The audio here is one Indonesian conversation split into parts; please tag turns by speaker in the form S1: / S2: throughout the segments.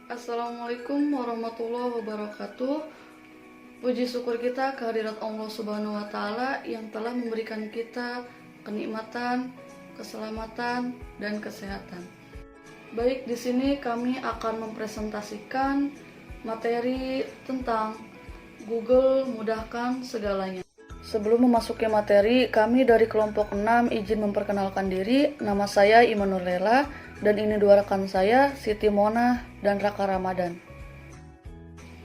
S1: Assalamualaikum warahmatullahi wabarakatuh. Puji syukur kita kehadirat Allah Subhanahu wa Ta'ala yang telah memberikan kita kenikmatan, keselamatan, dan kesehatan. Baik, di sini kami akan mempresentasikan materi tentang Google mudahkan segalanya. Sebelum memasuki materi, kami dari kelompok 6 izin memperkenalkan diri. Nama saya Imanur Lela dan ini dua rekan saya, Siti Mona dan Raka Ramadan.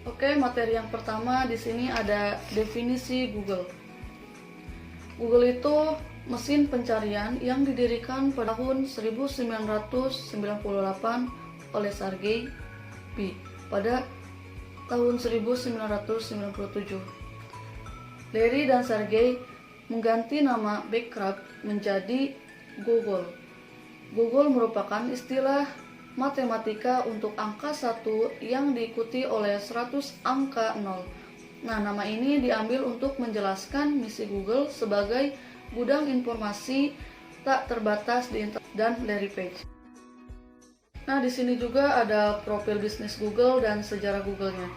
S1: Oke, materi yang pertama di sini ada definisi Google. Google itu mesin pencarian yang didirikan pada tahun 1998 oleh Sergey Brin pada tahun 1997. Larry dan Sergey mengganti nama Backrub menjadi Google. Google merupakan istilah matematika untuk angka 1 yang diikuti oleh 100 angka 0. Nah, nama ini diambil untuk menjelaskan misi Google sebagai gudang informasi tak terbatas di internet dan Larry Page. Nah, di sini juga ada profil bisnis Google dan sejarah Google-nya.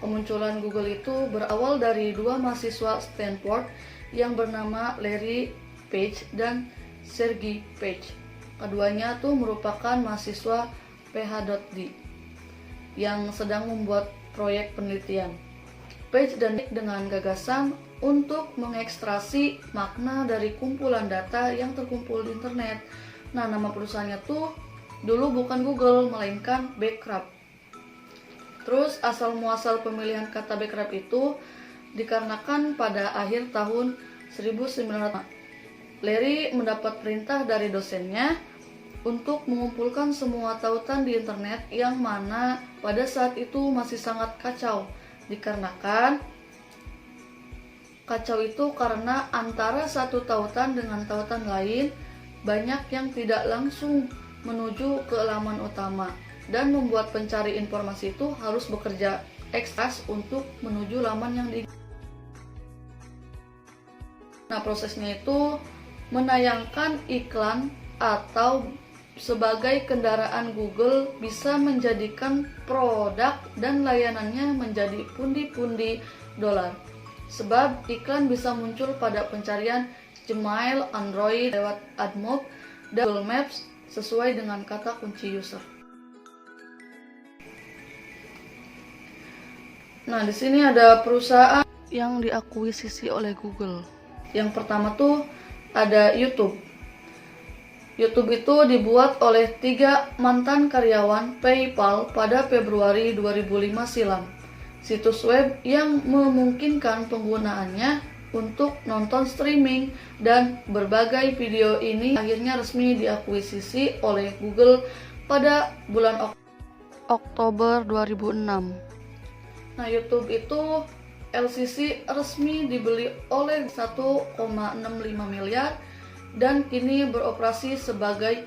S1: Kemunculan Google itu berawal dari dua mahasiswa Stanford yang bernama Larry Page dan Sergey Page. Keduanya tuh merupakan mahasiswa PhD yang sedang membuat proyek penelitian. Page dan Nick dengan gagasan untuk mengekstraksi makna dari kumpulan data yang terkumpul di internet. Nah, nama perusahaannya tuh dulu bukan Google, melainkan Backrub. Terus asal muasal pemilihan kata Backrub itu dikarenakan pada akhir tahun 1900 Larry mendapat perintah dari dosennya untuk mengumpulkan semua tautan di internet yang mana pada saat itu masih sangat kacau. Dikarenakan kacau itu karena antara satu tautan dengan tautan lain banyak yang tidak langsung menuju ke laman utama. Dan membuat pencari informasi itu harus bekerja ekstra untuk menuju laman yang Nah, prosesnya itu menayangkan iklan atau sebagai kendaraan Google bisa menjadikan produk dan layanannya menjadi pundi-pundi dolar. Sebab iklan bisa muncul pada pencarian Gmail, Android lewat AdMob dan Google Maps sesuai dengan kata kunci user. Nah, di sini ada perusahaan yang diakuisisi oleh Google. Yang pertama tuh ada YouTube. YouTube itu dibuat oleh 3 mantan karyawan PayPal pada Februari 2005 silam. Situs web yang memungkinkan penggunaannya untuk nonton streaming dan berbagai video ini akhirnya resmi diakuisisi oleh Google pada bulan Oktober 2006. Nah, YouTube itu LCC resmi dibeli oleh 1,65 miliar dan kini beroperasi sebagai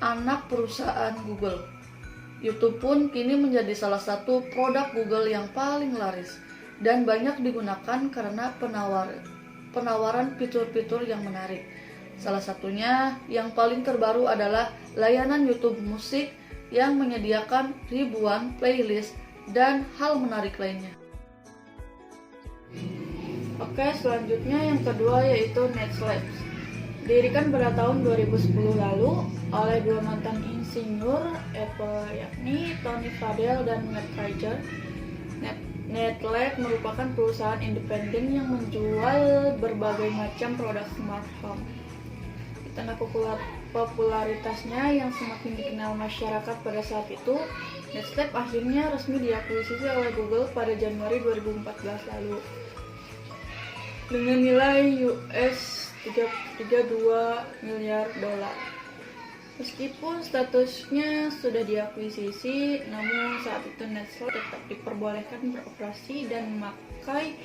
S1: anak perusahaan Google. YouTube pun kini menjadi salah satu produk Google yang paling laris dan banyak digunakan karena penawaran fitur-fitur yang menarik. Salah satunya yang paling terbaru adalah layanan YouTube Musik yang menyediakan ribuan playlist dan hal menarik lainnya. Oke, selanjutnya yang kedua yaitu Netflix. Didirikan pada tahun 2010 lalu oleh dua mantan insinyur Apple yakni Tony Fadell dan Matt Prager. Netflix merupakan perusahaan independen yang menjual berbagai macam produk smart home. Di tengah popularitasnya yang semakin dikenal masyarakat pada saat itu, Netflix akhirnya resmi diakuisisi oleh Google pada Januari 2014 lalu dengan nilai US 32 miliar dolar. Meskipun statusnya sudah diakuisisi, namun saat itu Netflix tetap diperbolehkan beroperasi dan memakai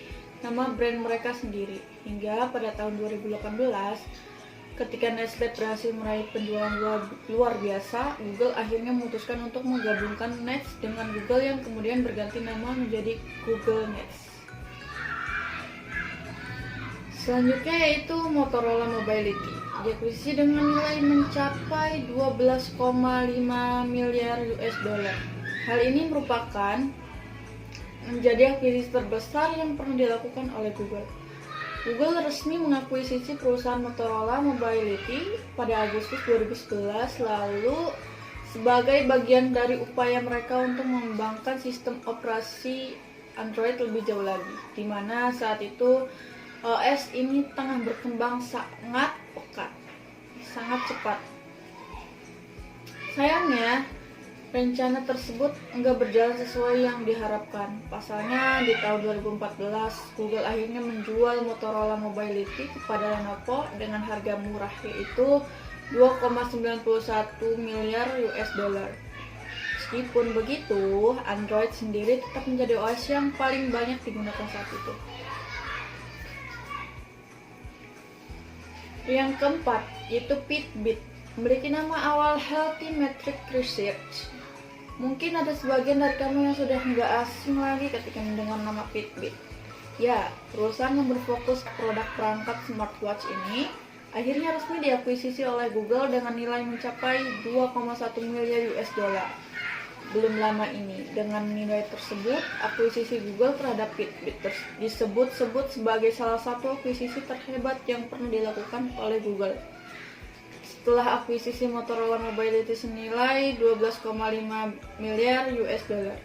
S1: nama brand mereka sendiri. Hingga pada tahun 2018, ketika Netflix berhasil meraih penjualan luar biasa, Google akhirnya memutuskan untuk menggabungkan Nets dengan Google yang kemudian berganti nama menjadi Google Nets. Selanjutnya yaitu Motorola Mobility. Diakuisisi dengan nilai mencapai 12,5 miliar US dollar. Hal ini merupakan menjadi akuisisi terbesar yang pernah dilakukan oleh Google. Google resmi mengakuisisi perusahaan Motorola Mobility pada Agustus 2011 lalu sebagai bagian dari upaya mereka untuk mengembangkan sistem operasi Android lebih jauh lagi, di mana saat itu OS ini tengah berkembang sangat pesat, sangat cepat. Sayangnya, rencana tersebut enggak berjalan sesuai yang diharapkan. Pasalnya, di tahun 2014, Google akhirnya menjual Motorola Mobility kepada Lenovo dengan harga murah, yaitu 2,91 miliar US dollar. Meskipun begitu, Android sendiri tetap menjadi OS yang paling banyak digunakan saat itu. Yang keempat, yaitu Fitbit, memiliki nama awal Healthy Metric Research. Mungkin ada sebagian dari kamu yang sudah nggak asing lagi ketika mendengar nama Fitbit. Ya, perusahaan yang berfokus ke produk perangkat smartwatch ini akhirnya resmi diakuisisi oleh Google dengan nilai mencapai 2,1 miliar US dollar. Belum lama ini, dengan nilai tersebut, akuisisi Google terhadap Fitbit disebut-sebut sebagai salah satu akuisisi terhebat yang pernah dilakukan oleh Google. Setelah akuisisi Motorola Mobility senilai 12,5 miliar US dollar.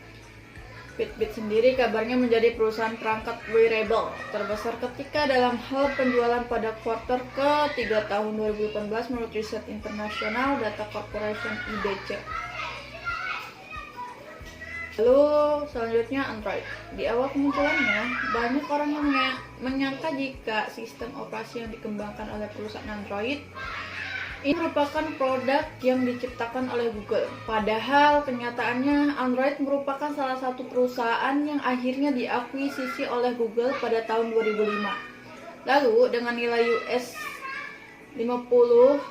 S1: Fitbit sendiri kabarnya menjadi perusahaan perangkat wearable terbesar ketika dalam hal penjualan pada kuartal ke-3 tahun 2018 menurut riset internasional Data Corporation IDC. Lalu selanjutnya Android. Di awal kemunculannya, banyak orang yang menyangka jika sistem operasi yang dikembangkan oleh perusahaan Android ini merupakan produk yang diciptakan oleh Google. Padahal kenyataannya Android merupakan salah satu perusahaan yang akhirnya diakuisisi oleh Google pada tahun 2005. Lalu dengan nilai US 50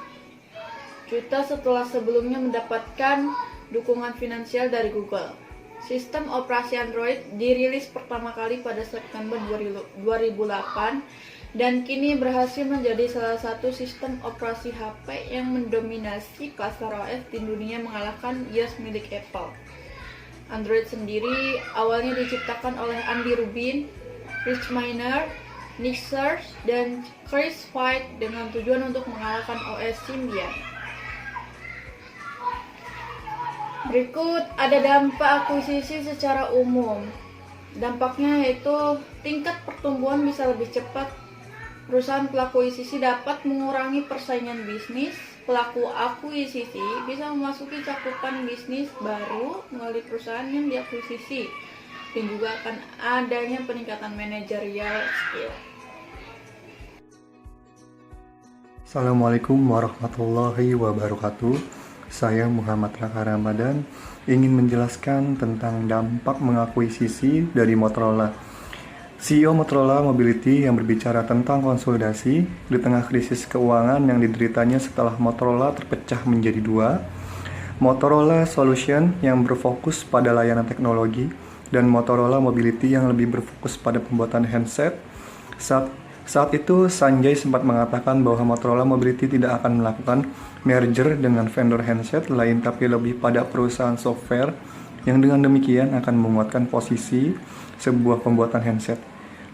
S1: juta setelah sebelumnya mendapatkan dukungan finansial dari Google. Sistem operasi Android dirilis pertama kali pada September 2008 dan kini berhasil menjadi salah satu sistem operasi HP yang mendominasi pasar OS di dunia mengalahkan iOS milik Apple. Android sendiri awalnya diciptakan oleh Andy Rubin, Rich Miner, Nick Search, dan Chris White dengan tujuan untuk mengalahkan OS Symbian. Berikut ada dampak akuisisi secara umum. Dampaknya yaitu tingkat pertumbuhan bisa lebih cepat. Perusahaan pelaku akuisisi dapat mengurangi persaingan bisnis. Pelaku akuisisi bisa memasuki cakupan bisnis baru melalui perusahaan yang diakuisisi. Dan juga akan adanya peningkatan manajerial skill.
S2: Assalamualaikum warahmatullahi wabarakatuh. Saya Muhammad Raka Ramadan ingin menjelaskan tentang dampak mengakuisisi dari Motorola. CEO Motorola Mobility yang berbicara tentang konsolidasi di tengah krisis keuangan yang dideritanya setelah Motorola terpecah menjadi dua, Motorola Solution yang berfokus pada layanan teknologi dan Motorola Mobility yang lebih berfokus pada pembuatan handset. Saat itu Sanjay sempat mengatakan bahwa Motorola Mobility tidak akan melakukan merger dengan vendor handset lain tapi lebih pada perusahaan software yang dengan demikian akan menguatkan posisi sebuah pembuatan handset.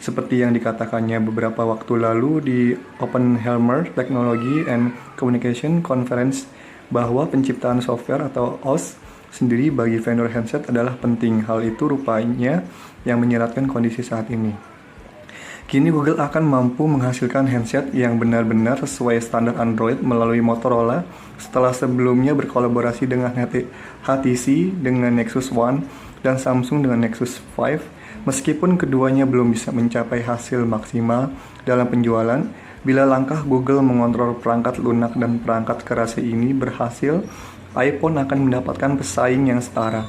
S2: Seperti yang dikatakannya beberapa waktu lalu di Oppenheimer Technology and Communication Conference bahwa penciptaan software atau OS sendiri bagi vendor handset adalah penting. Hal itu rupanya yang menyeratkan kondisi saat ini. Kini Google akan mampu menghasilkan handset yang benar-benar sesuai standar Android melalui Motorola setelah sebelumnya berkolaborasi dengan HTC dengan Nexus One dan Samsung dengan Nexus 5. Meskipun keduanya belum bisa mencapai hasil maksimal dalam penjualan, bila langkah Google mengontrol perangkat lunak dan perangkat keras ini berhasil, iPhone akan mendapatkan pesaing yang setara.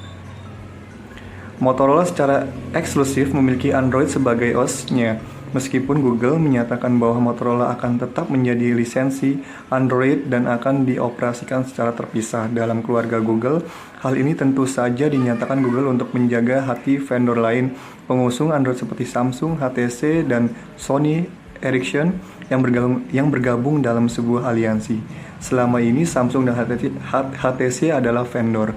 S2: Motorola secara eksklusif memiliki Android sebagai OS-nya, meskipun Google menyatakan bahwa Motorola akan tetap menjadi lisensi Android dan akan dioperasikan secara terpisah dalam keluarga Google. Hal ini tentu saja dinyatakan Google untuk menjaga hati vendor lain pengusung Android seperti Samsung, HTC, dan Sony Ericsson yang bergabung dalam sebuah aliansi. Selama ini Samsung dan HTC adalah vendor.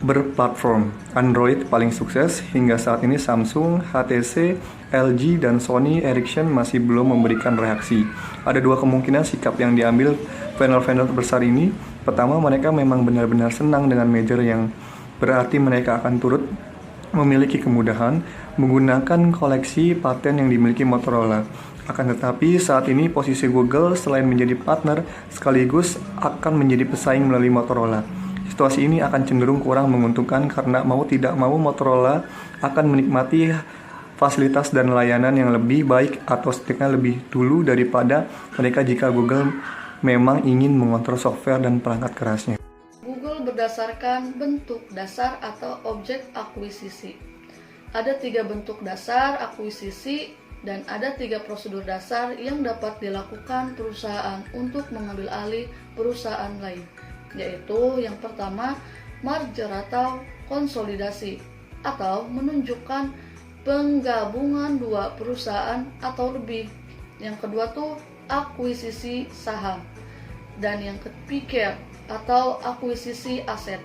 S2: berplatform. Android paling sukses hingga saat ini Samsung, HTC, LG, dan Sony Ericsson masih belum memberikan reaksi. Ada dua kemungkinan sikap yang diambil vendor-vendor besar ini. Pertama, mereka memang benar-benar senang dengan major yang berarti mereka akan turut memiliki kemudahan menggunakan koleksi paten yang dimiliki Motorola. Akan tetapi saat ini posisi Google selain menjadi partner sekaligus akan menjadi pesaing melalui Motorola. Situasi ini akan cenderung kurang menguntungkan karena mau tidak mau Motorola akan menikmati fasilitas dan layanan yang lebih baik atau setidaknya lebih dulu daripada mereka jika Google memang ingin mengontrol software dan perangkat kerasnya.
S1: Google berdasarkan bentuk dasar atau objek akuisisi. Ada 3 bentuk dasar akuisisi dan ada 3 prosedur dasar yang dapat dilakukan perusahaan untuk mengambil alih perusahaan lain, yaitu yang pertama, merger atau konsolidasi, atau menunjukkan penggabungan 2 perusahaan atau lebih. Yang kedua tuh akuisisi saham, dan yang ketiga atau akuisisi aset.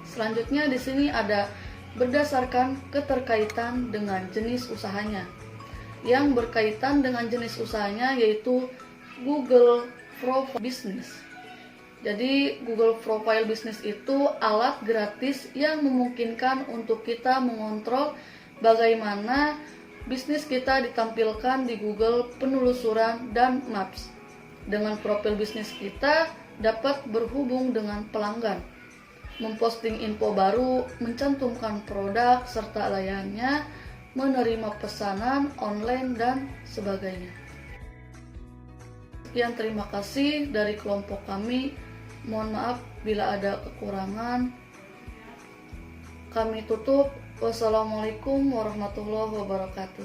S1: Selanjutnya di sini ada berdasarkan keterkaitan dengan jenis usahanya. Yang berkaitan dengan jenis usahanya yaitu Google Profile Business. Jadi Google Profile Business itu alat gratis yang memungkinkan untuk kita mengontrol bagaimana bisnis kita ditampilkan di Google penelusuran dan Maps. Dengan profil bisnis kita dapat berhubung dengan pelanggan, memposting info baru, mencantumkan produk serta layannya, menerima pesanan online dan sebagainya. Sekian, terima kasih dari kelompok kami. Mohon maaf bila ada kekurangan. Kami tutup. Wassalamualaikum warahmatullahi wabarakatuh.